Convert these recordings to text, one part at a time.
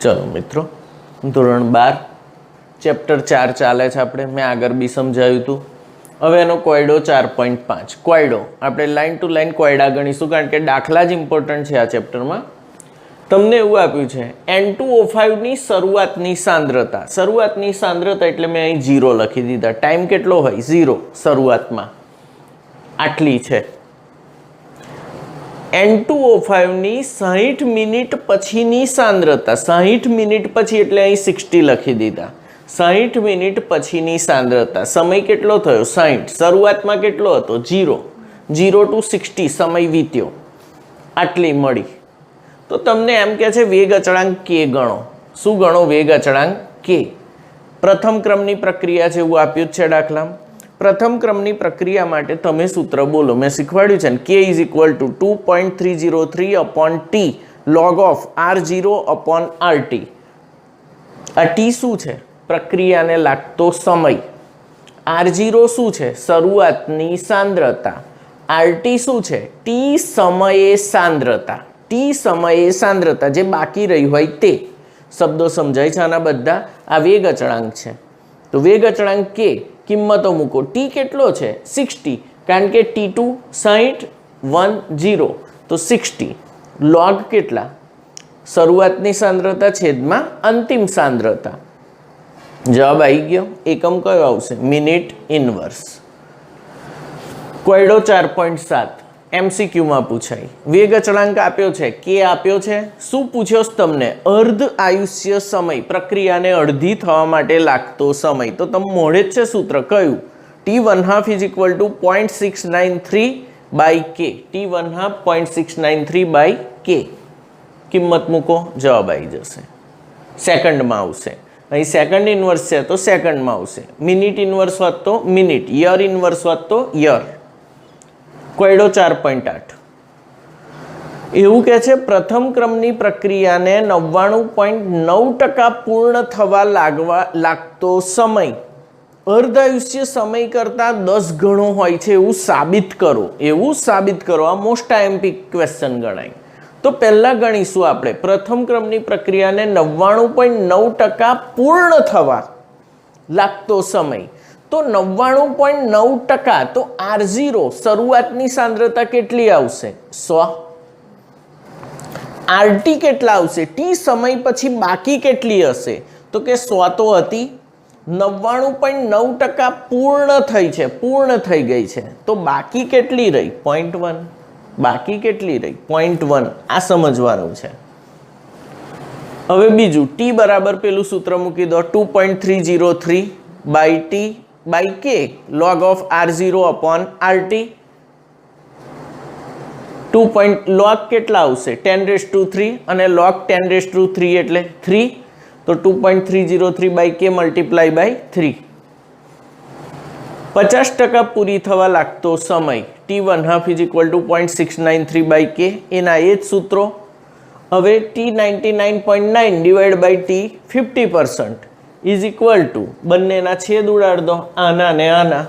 चलो मित्रों धोरण 12 चैप्टर 4 चाले छे आपणे मैं आगर बी समझाव्युं हतुं। हवे एनो कोयडो 4.5 कोयडो आपणे लाइन टू लाइन कोयडा गणीशुं कारण के दाखला ज इम्पोर्टंट छे आ चैप्टरमां। तमने एवुं आप्युं छे N2O5 नी शरूआतनी सांद्रता एटले मैं અહીં 0 लखी दीधा। टाइम केटलो होय 0 शरूआतमां आटली छे। N2O5 नी 60 मिनिट पछीनी सांद्रता 60 मिनिट पछी एटले અહીં 60 लखी दीधा। 60 मिनिट पछीनी सांद्रता समय केटलो थयो 60 शरूआतमां केटलो हतो 0 0 to 60 समय वीत्यो आटली मळी। तो तमने एम कहे छे वेग अचळांक के गणो। शुं गणो वेग अचळांक के। प्रथम क्रमनी प्रक्रिया छे एवुं आप्युं छे दाखला। प्रथम क्रमनी प्रक्रिया माटे तमे सूत्र बोलो। मैं शीखवाड्युं छे k is equal to 2.303 upon t log of r0 upon rt। आ t शुं छे प्रक्रियाने लागतो समय, r0 शुं छे शरूआतनी सांद्रता, rt शुं छे t समये सांद्रता। t समये सांद्रता जे बाकी रही होय ते शब्दों समझाय छे। आना बधा आ वेग अचळांक छे। तो वेग अचळांक के किंमतो मूको। टी केटलो छे 60 कारण के t2 60 1 0 तो 60 लॉग केटला शरूआतनी सांद्रता छेदमां अंतिम सांद्रता। जवाब आई गयो। एकम कयो आवशे मिनिट इनवर्स। कोयडो 4.7 MCQ में पूछाय। वेग अचळांक आप्यो छे के आप्यो छे। शुं पूछ्योस तमने अर्ध आयुष्य समय प्रक्रिया ने अर्धी थवा माटे लागतो समय। तो तम मोढे ज छे सूत्र कयुं T1/2 is equal to 0.693 by K. T1/2 0.693 by के किंमत मूको जवाब आई जशे। सेकंड में आवशे। અહીં સેકન્ડ ઇન્વર્સ છે તો સેકન્ડમાં આવશે। મિનિટ ઇન્વર્સ હોત તો મિનિટ, યર ઇન્વર્સ હોત તો યર। કોયડો 4.8 એવું કહે છે પ્રથમ ક્રમની પ્રક્રિયાને 99.9% પૂર્ણ થવા લાગતો સમય અર્ધાયુષ્ય સમય કરતાં 10 ગણો હોય છે એવું સાબિત કરો। આ મોસ્ટ આઈએમપી ક્વેશ્ચન ગણાય। तो पहला गणीशुं आपणे प्रथम क्रमनी प्रक्रिया ने 99.9% पूर्ण थवा लागतो समय। तो 99.9% तो R0 शरूआतनी सांद्रता केटली आवशे 100। RT केटला आवशे T समय पछी बाकी केटली हशे तो के 100 तो हती 99.9% पूर्ण थई गई छे तो बाकी केटली रही 0.1। बाकी केटली रही 0.1 आ समझवानुं छे। हवे बीजू t बराबर पेलू सूत्र मूकी दो 2.303 by t by k log of r0 upon rt। 2 log केटला आवशे 10⁻³ अने log 10⁻³ एटले 3 तो 2.303 बाय k मल्टीप्लाय बाय 3। 50% पूरी थवा लागतो समय T1/2 is equal to 0.693 by के। एना ए सूत्रों। हवे T99.9 divide by T 50% is equal to बंनेना छेद उडाड़ दो आना ने आना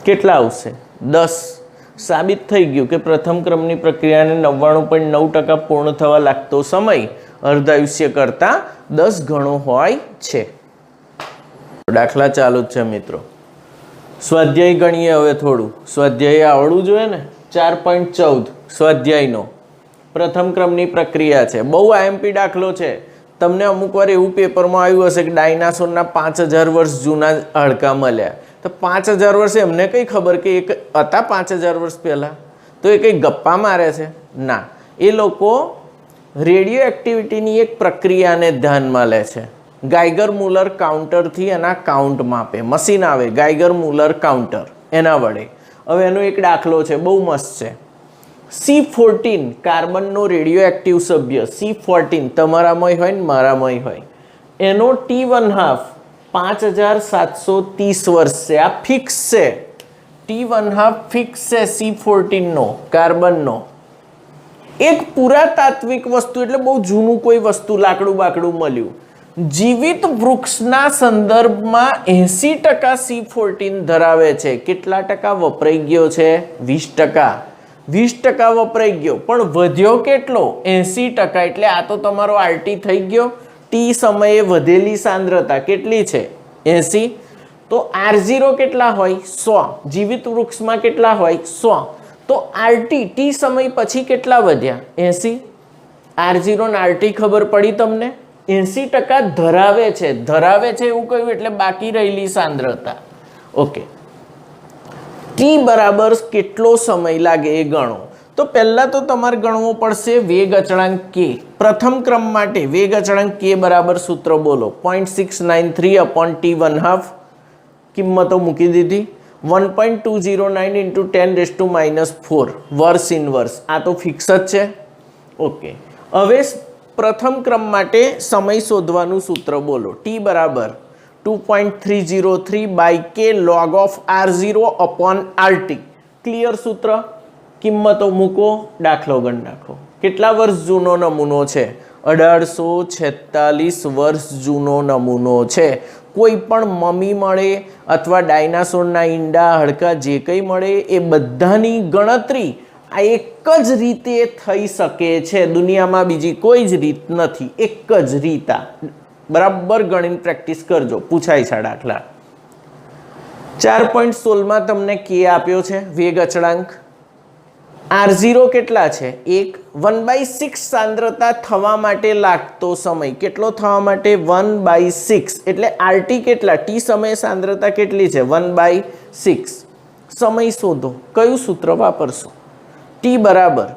केटला आवशे 10। साबित थई गयुं के प्रथम क्रमनी प्रक्रिया ने 99.9% पूर्ण थवा लागतो समय अर्धायुष्य करता 10 गणो होय छे। दाखला चालू ज छे मित्रों। स्वाध्याय गणीए हवे थोड़ू। स्वाध्याय आवडવું જોઈએ ને। 4.14 स्वाध्यायનો प्रथम क्रमनी प्रक्रिया છે। बहु आईएमपी दाखलो છે। તમને અમુક વાર એવું પેપરમાં આવ્યું હશે કે ડાયનાસોરના 5000 વર્ષ જૂના હાડકા મળ્યા તો 5000 વર્ષે એમને કઈ ખબર કે એક હતા 5000 વર્ષ પહેલા તો એ કઈ ગપ્પા મારે છે ના। એ લોકો રેડિયો એક્ટિવિટીની એક પ્રક્રિયાને ધ્યાનમાં લે છે। ગાઈગર મુલર કાઉન્ટર थी एना काउंट मापे। मशीन आवे गाइगर मुलर काउंटर एना वडे। हवे एनो एक दाखलो छे बहु मस्त छे। C14 carbon no radio active सभ्य C14 तमारामांय होय ने मारामांय होय एनो T1/2 5730 वर्ष छे। आ फिक्स छे। T1/2 फिक्स छे C14 नो कार्बन नो। एक पुरातात्विक वस्तु एटले बहु जूનું कोई वस्तु लाकड़ू बाकड़ू मळ्युं। जीवित वृक्षना संदर्भ में 80% C14 धरावे छे। केटला टका वपराई गयो छे 20%। 20% વપરાઈ ગયો પણ વધ્યો કેટલો 80%, એટલે આ તો તમારો RT થઈ ગયો. ટી સમયે વધેલી સાંદ્રતા કેટલી છે 80, તો R0 કેટલા હોય 100, જીવિત વૃક્ષમાં કેટલા હોય 100, તો RT ટી સમય પછી કેટલા વધ્યા 80. R0 ને RT ખબર પડી તમને, 80% ધરાવે છે એવું કહ્યું એટલે બાકી રહેલી સાંદ્રતા. ઓકે, ટી બરાબર કેટલો સમય લાગે એ ગણો. તો પહેલા તો તમારે ગણવો પડશે વેગ અચળાંક k. પ્રથમ ક્રમ માટે વેગ અચળાંક k બરાબર સૂત્ર બોલો 0.693/t1/2, કિંમતો મૂકી દીધી. 1.209 × 10⁻⁴ વર્ષ ઇનવર્સ, આ તો ફિક્સ જ છે. ઓકે, હવે પ્રથમ ક્રમ માટે સમય શોધવાનું સૂત્ર બોલો. t બરાબર 2.303/k log of R0/RT. Clear સૂત્ર, કિંમતો મૂકો, દાખલો ગણ નાખો. કેટલા વર્ષ જૂનો નમૂનો છે 1846 વર્ષ જૂનો નમૂનો છે. કોઈ પણ મમી મળે અથવા ડાયનાસોરના ઈંડા હડકા જે કંઈ મળે એ બધાની ગણતરી આ એક જ રીતે થઈ શકે છે. દુનિયામાં બીજી કોઈ જ રીત નથી, એક જ રીત. બરાબર ગણીને પ્રેક્ટિસ કરજો, પૂછાય છે દાખલા. 4.16 તમને k આપ્યો છે વેગ અચળાંક. R0 કેટલા છે 1, 1/6 સાંદ્રતા થવા માટે લાગતો સમય કેટલો થવા માટે 1/6, એટલે RT કેટલા ટી સમયે સાંદ્રતા કેટલી છે 1/6. સમય શોધો, કયું સૂત્ર વાપરશો? t બરાબર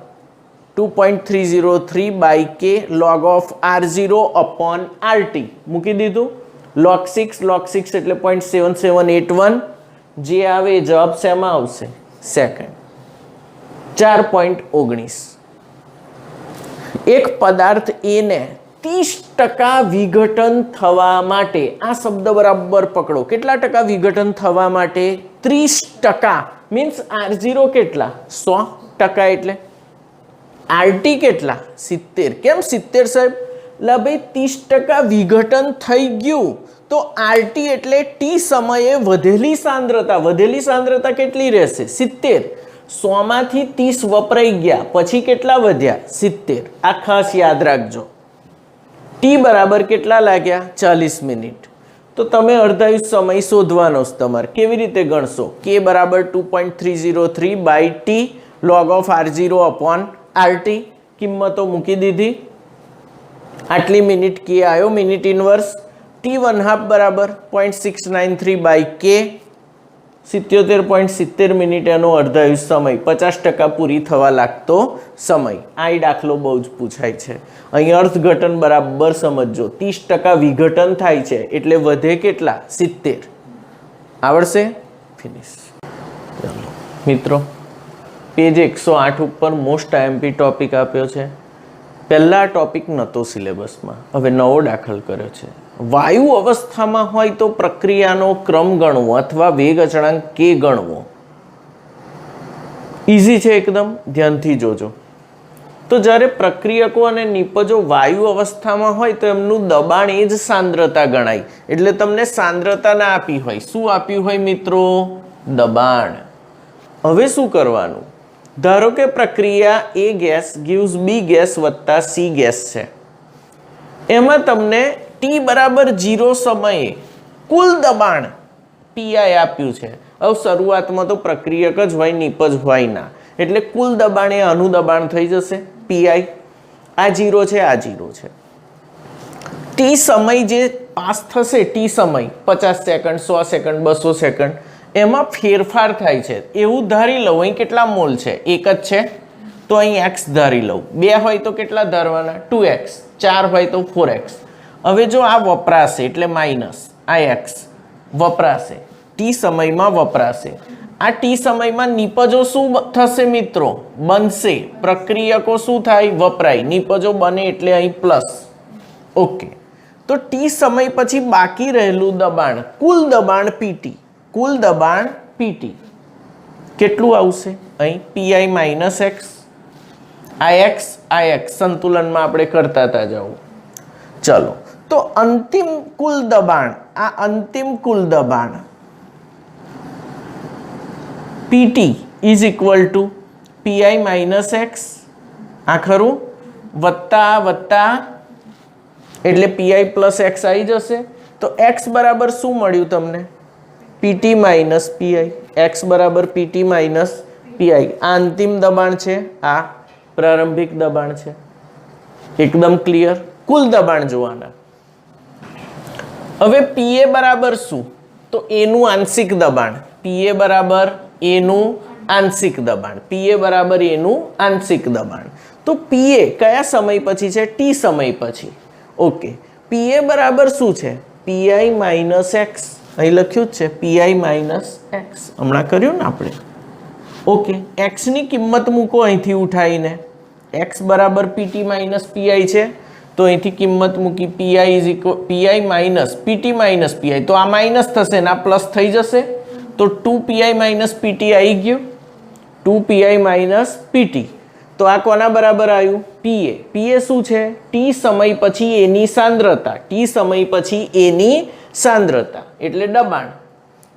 2.303/k log of R0/RT મૂકી દીધું. log 6 એટલે 0.7781, જે આવે એ જવાબ શેમાં આવશે સેકન્ડ. 4.19 એક પદાર્થ A ને 30% વિઘટન થવા માટે, આ શબ્દ બરાબર પકડો, કેટલા ટકા વિઘટન થવા માટે 30%, મીન્સ R0 કેટલા 100%, એટલે RT કેટલા 70. કેમ 70 સાહેબ? લા ભાઈ 30% વિઘટન થઈ ગયું તો RT એટલે ટી સમયે વધેલી સાંદ્રતા કેટલી રહેશે 70. 100 માંથી 30 વપરાઈ ગયા પછી કેટલા વધ્યા 70. આ ખાસ યાદ રાખજો. ટી બરાબર કેટલા લાગ્યા 40 મિનિટ. તો તમે અર્ધાયુષ સમય શોધવાનો છે તમારે. કેવી રીતે ગણશો? k બરાબર 2.303/t log of R0/RT, કિંમતો મૂકી દીધી. આટલી મિનિટ k આવ્યો મિનિટ ઇનવર્સ. t1/2 બરાબર 0.693/k, 77.70 મિનિટ એનો અર્ધાયુષ સમય, 50% પૂરી થવા લાગતો સમય. આ દાખલો બહુ જ પૂછાય છે. અહીં અર્થઘટન બરાબર સમજજો. 30% વિઘટન થાય છે એટલે વધે કેટલા 70. આવડશે? ફિનિશ. ચાલો મિત્રો, પેજ 108 ઉપર મોસ્ટ IMP ટોપિક આપ્યો છે. પહેલા ટોપિક નહોતો સિલેબસમાં, હવે નવો દાખલ કર્યો છે. વાયુ અવસ્થામાં હોય તો પ્રક્રિયાનો ક્રમ ગણવો અથવા વેગ અચળાંક k ગણવો. ઈઝી છે એકદમ, ધ્યાનથી જોજો. તો જ્યારે પ્રક્રિયકો અને નિપજો વાયુ અવસ્થામાં હોય તો એમનું દબાણ એ જ સાંદ્રતા ગણાય. એટલે તમને સાંદ્રતા ના આપી હોય, શું આપ્યું હોય મિત્રો? દબાણ. હવે શું કરવાનું? ધારો કે પ્રક્રિયા A gas gives B gas વત્તા C ગેસ છે. એમાં તમને t બરાબર 0 સમયે કુલ દબાણ PI આપ્યું છે. હવે શરૂઆતમાં તો પ્રક્રિયક જ હોય, નિપજ હોય ના, એટલે કુલ દબાણ એ આનું દબાણ થઈ જશે PI. આ 0 છે, આ 0 છે. t સમય જે પાસ થશે, t સમય 50 સેકન્ડ 100 સેકન્ડ 200 સેકન્ડ, એમાં ફેરફાર થાય છે. એવું ધારી લઉં અહીં કેટલા મોલ છે? એક જ છે તો અહીં x ધારી લઉં. 2 હોય તો કેટલા ધારવાના? 2x. 4 હોય તો 4x. હવે જો આ વપરાશે એટલે માઇનસ, આ x વપરાશે, ટી સમયમાં વપરાશે. આ ટી સમયમાં નિપજો શું થશે મિત્રો? બનશે. પ્રક્રિયકો શું થાય? વપરાય. નિપજો બને એટલે અહીં પ્લસ. ઓકે, તો ટી સમય પછી બાકી રહેલું દબાણ, કુલ દબાણ PT, કુલ દબાણ PT કેટલું આવશે? અહીં PI માઇનસ x, આ x સંતુલનમાં આપણે કરતા હતા જાઓ. ચલો, તો અંતિમ કુલ દબાણ, આ અંતિમ કુલ દબાણ PT is equal two PI minus x, આ ખરું, વત્તા એટલે પીઆઈ પ્લસ એક્સ આવી જશે. તો એક્સ બરાબર શું મળ્યું તમને? PT minus PI. એક્સ બરાબર પીટી માઇનસ પીઆઈ. આ અંતિમ દબાણ છે, આ પ્રારંભિક દબાણ છે. એકદમ ક્લિયર. કુલ દબાણ જોવાના. હવે પીએ બરાબર શું? તો એનું આંશિક દબાણ. પીએ બરાબર એનું આંશિક દબાણ. પીએ બરાબર એનું આંશિક દબાણ. તો પીએ કયા સમય પછી છે? ટી સમય પછી. ઓકે, પીએ બરાબર શું છે? PI minus x. અહીં લખ્યું જ છે પીઆઈ માઇનસ એક્સ, હમણાં કર્યું ને આપણે. ઓકે, એક્સની કિંમત મૂકો અહીંથી ઉઠાવીને. એક્સ બરાબર પીટી માઇનસ પીઆઈ છે, તો અહીંથી કિંમત મૂકી. PI is equal PI minus PT minus PI, તો આ માઇનસ થશે ને આ પ્લસ થઈ જશે. તો 2 માઇનસ પીટી આવી ગયું. 2 માઇનસ પીટી. તો આ કોના બરાબર આવ્યું? પીએ. પીએ શું છે? ટી સમય પછી એની સાંદ્રતા. ટી સમય પછી એની સાંદ્રતા એટલે દબાણ.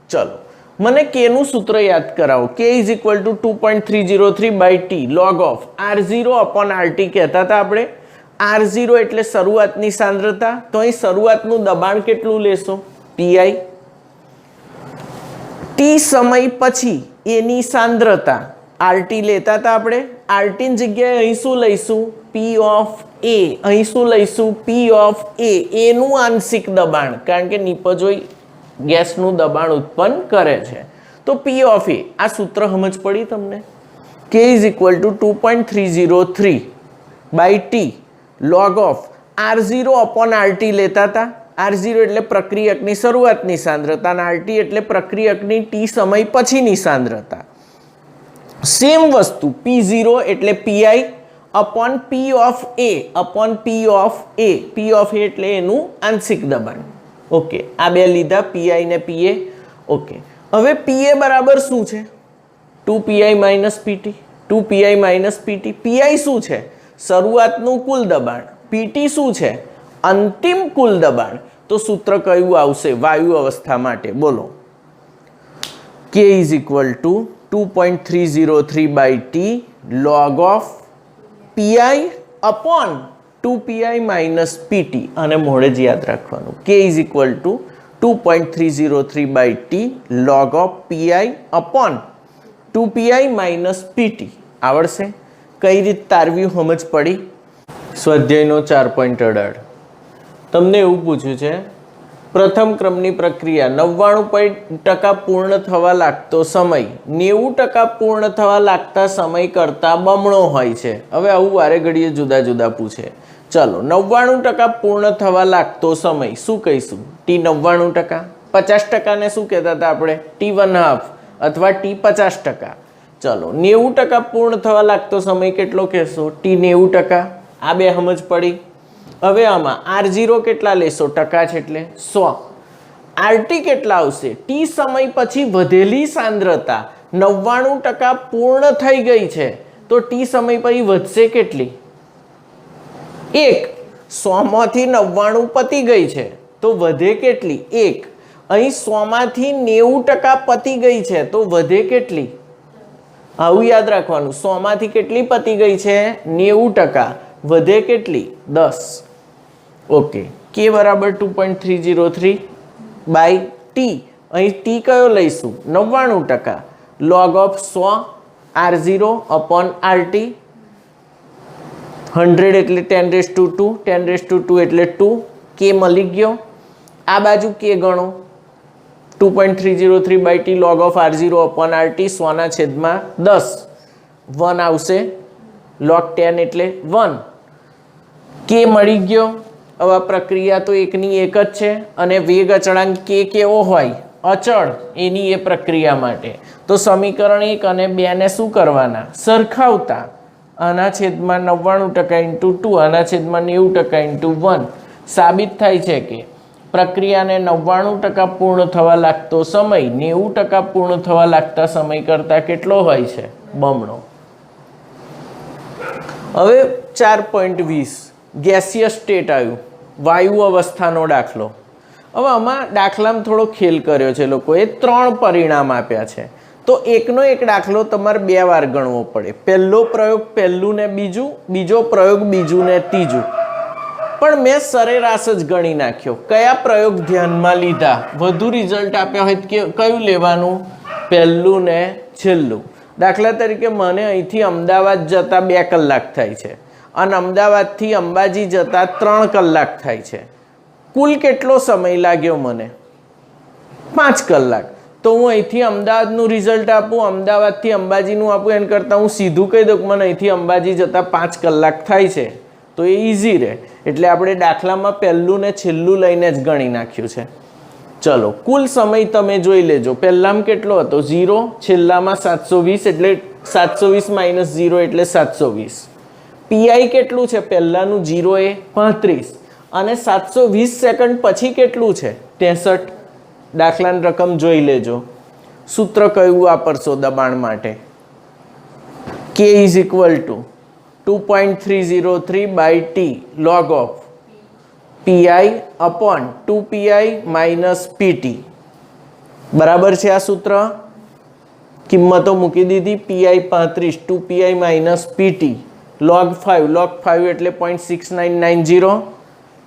ચલો, મને કે નું સૂત્ર યાદ કરાવો. K is equal to 2.303 by T log of R0 upon RT કહેતા હતા આપણે. R0 એટલે શરૂઆતની સાંદ્રતા. તો અહીં શરૂઆતનું દબાણ કેટલું લેશો? પીઆઈ. ટી સમય પછી એની સાંદ્રતા RT લેતા હતા આપણે. RT ની જગ્યાએ અહીં શું લઈશું? P of A. અહીં શું લઈશું? P of A. એનું આંશિક દબાણ, કારણ કે નિપજોઈ ગેસનું દબાણ ઉત્પન્ન કરે છે. તો P ઓફ A. આ સૂત્ર સમજ પડી તમને? K is equal to 2.303 by T log of R0 upon RT લેતા હતા. R0 એટલે પ્રક્રિયકની શરૂઆતની સાંદ્રતા અને RT એટલે પ્રક્રિયકની ટી સમય પછીની સાંદ્રતા. સેમ વસ્તુ P0 એટલે PI upon P of A upon P of A. P of A એટલે એનું આંશિક દબાણ. ઓકે, આ બે લીધા, પીઆઈ ને પીએ. ઓકે, હવે પીએ બરાબર શું છે? 2 minus PT. 2 minus PT. PI શું છે? શરૂઆતનું કુલ દબાણ. પીટી શું છે? અંતિમ કુલ દબાણ. તો સૂત્ર કયું આવશે વાયુ અવસ્થા માટે? બોલો. K is equal to 2.303 by T log of PI upon 2 minus PT. અને મોડે જ યાદ રાખવાનું. K is equal to 2.303 by T log of PI upon 2 minus PT. આવડશે? કઈ રીત તારવી સમજ પડી? સ્વાધ્યાયનો 4.18 તમને એવું પૂછ્યું છે, પ્રથમ ક્રમની પ્રક્રિયા 99% પૂર્ણ થવા લાગતો સમય 90% પૂર્ણ થવા લાગતા સમય કરતાં બમણો હોય છે. હવે આવું વારે ઘડીએ જુદા જુદા પૂછે. ચલો, 99% પૂર્ણ થવા લાગતો સમય શું કહીશું? ટી 99%. 50% ને શું કહેતા હતા આપણે? T1/2 અથવા T 50%. ચલો, 90% પૂર્ણ થવા લાગતો સમય કેટલો કહેશો? T 90%. આ બે સમજ પડી. હવે આમાં R0 કેટલા લેશો? ટકા છે એટલે 100. RT કેટલા આવશે? ટી સમય પછી વધેલી સાંદ્રતા 99% પૂર્ણ થઈ ગઈ છે, તો ટી સમય પછી વધશે કેટલી? 1. 100 માંથી 99 પતી ગઈ છે, તો વધે કેટલી? 1. અહીં 100 માંથી 90% પતી ગઈ છે, તો વધે કેટલી? આવું યાદ રાખવાનું. 100 માંથી કેટલી પતી ગઈ છે? 90%. વધે કેટલી? 10. ઓકે, K બરાબર 2.303 બાય ટી. અહીં ટી કયો લઈશું? 99%. Log of 100 R0 upon RT. 100 એટલે 10⁻². 10⁻² એટલે 2. K મળી ગયો. આ બાજુ K ગણો. 2.303 by T log of R0 upon RT 100/10. 1 આવશે. લોગ 10 એટલે 1. K મળી ગયો. હવે પ્રક્રિયા તો એકની એક જ છે અને વેગ અચળાંક K કેવો હોય? અચળ. એની એ પ્રક્રિયા માટે તો સમીકરણ 1 અને 2 ને શું કરવાના? સરખાવતા. આના છેદમાં 99% ઇન્ટુ 2, આના છેદમાં 90% ઇન્ટુ 1. સાબિત થાય છે કે પ્રક્રિયાને 99% પૂર્ણ થવા લાગતો સમય 90% પૂર્ણ થવા લાગતા સમય કરતાં કેટલો હોય છે? બમણો. હવે 4.20 ગેસિયસ સ્ટેટ આવ્યું, વાયુ અવસ્થાનો દાખલો. હવે આમાં દાખલામાં થોડો ખેલ કર્યો છે લોકોએ. 3 પરિણામ આપ્યા છે. તો એકનો એક દાખલો તમારે 2 વાર ગણવો પડે. પહેલો પ્રયોગ પહેલું ને બીજું, બીજો પ્રયોગ બીજું ને ત્રીજું. પણ મેં સરેરાશ જ ગણી નાખ્યો. કયા પ્રયોગ ધ્યાનમાં લીધા, વધુ રિઝલ્ટ આપ્યા હોય કે કયું લેવાનું, પહેલું ને છેલ્લું. દાખલા તરીકે મને અહીંથી અમદાવાદ જતા 2 કલાક થાય છે અને અમદાવાદથી અંબાજી જતા 3 કલાક થાય છે. કુલ કેટલો સમય લાગ્યો મને? 5 કલાક. તો હું અહીંથી અમદાવાદનું રિઝલ્ટ આપું, અમદાવાદથી અંબાજીનું આપું, એના કરતાં હું સીધું કહી દઉં કે મને અહીંથી અંબાજી જતાં 5 કલાક થાય છે, તો એ ઇઝી રહે. એટલે આપણે દાખલામાં પહેલું ને છેલ્લું લઈને જ ગણી નાખ્યું છે. ચલો, કુલ સમય તમે જોઈ લેજો. પહેલામાં કેટલો હતો? 0. છેલ્લામાં 720, એટલે 720 - 0 એટલે 720. પીઆઈ કેટલું છે? પહેલાનું 0 એ 35 અને 720 સેકન્ડ પછી કેટલું છે? 63. દાખલાની રકમ જોઈ લેજો. સૂત્ર કયું વાપરશો દબાણ માટે? K = 2.303/t log of pi upon 2pi minus pt. બરાબર છે આ સૂત્ર? કિંમતો મૂકી દીધી. pi 35, 2pi minus pt, log 5 એટલે 0.6990.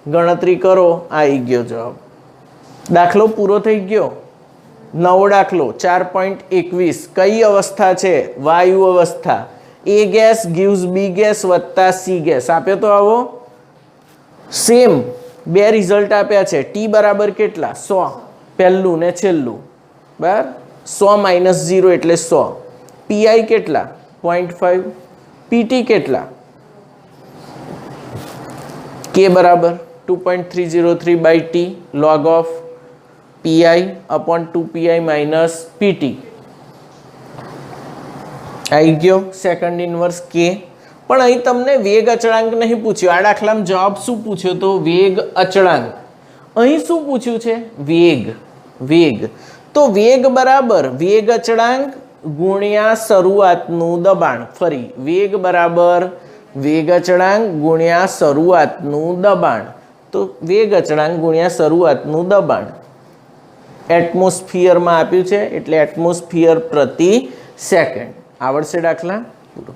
ગણતરી કરો, આવી ગયો જવાબ. દાખલો પૂરો થઈ ગયો. નવો દાખલો 4.21. કઈ અવસ્થા છે? વાયુ અવસ્થા. A gas gives B gas વત્તા C ગેસ આપ્યો તો આવો સેમ 2 રિઝલ્ટ આપ્યા છે. T બરાબર કેટલા? 100. પહેલું ને છેલ્લું. બરાબર? 100 - 0 એટલે 100. PI કેટલા? 0.5. PT કેટલા? K બરાબર 2.303/t log of pi upon 2pi minus pt. આવી ગયો સેકન્ડ ઇન્વર્સ K. પણ અહીં તમને વેગ અચળાંક નહીં પૂછ્યો. આ દાખલામાં જવાબ શું પૂછ્યો તો? વેગ અચળાંક. અહીં શું પૂછ્યું છે? વેગ. તો વેગ બરાબર વેગ અચળાંક ગુણ્યા શરૂઆતનું દબાણ. ફરી વેગ બરાબર વેગ અચળાંક ગુણ્યા શરૂઆતનું દબાણ. તો વેગ અચળાંક ગુણ્યા શરૂઆતનું દબાણ એટમોસ્ફિયરમાં આપ્યું છે, એટલે એટમોસ્ફિયર પ્રતિ સેકન્ડ. આવડશે દાખલા? પૂરો.